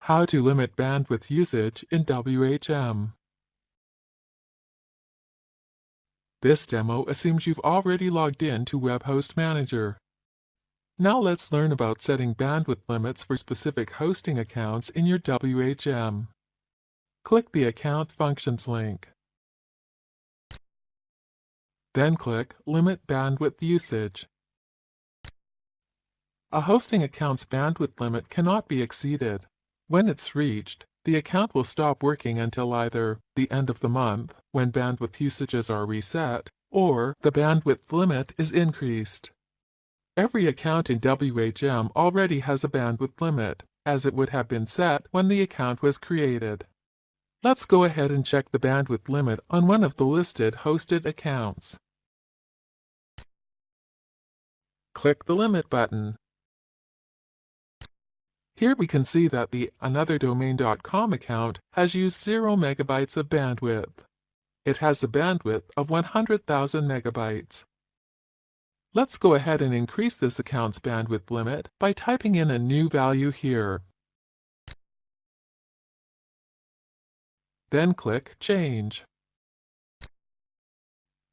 How to limit bandwidth usage in WHM. This demo assumes you've already logged in to WebHost Manager. Now let's learn about setting bandwidth limits for specific hosting accounts in your WHM. Click the Account Functions link. Then click Limit Bandwidth Usage. A hosting account's bandwidth limit cannot be exceeded. When it's reached, the account will stop working until either the end of the month, when bandwidth usages are reset, or the bandwidth limit is increased. Every account in WHM already has a bandwidth limit, as it would have been set when the account was created. Let's go ahead and check the bandwidth limit on one of the listed hosted accounts. Click the Limit button. Here we can see that the anotherdomain.com account has used 0 megabytes of bandwidth. It has a bandwidth of 100,000 megabytes. Let's go ahead and increase this account's bandwidth limit by typing in a new value here. Then click Change.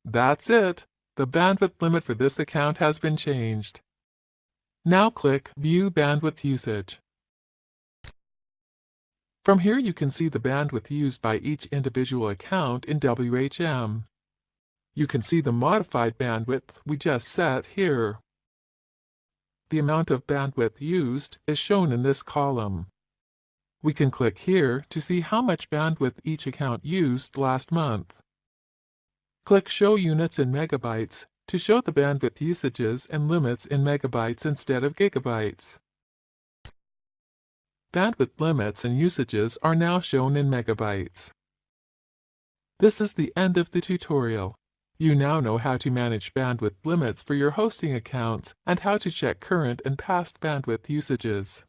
That's it! The bandwidth limit for this account has been changed. Now click View Bandwidth Usage. From here you can see the bandwidth used by each individual account in WHM. You can see the modified bandwidth we just set here. The amount of bandwidth used is shown in this column. We can click here to see how much bandwidth each account used last month. Click Show Units in Megabytes to show the bandwidth usages and limits in megabytes instead of gigabytes. Bandwidth limits and usages are now shown in megabytes. This is the end of the tutorial. You now know how to manage bandwidth limits for your hosting accounts and how to check current and past bandwidth usages.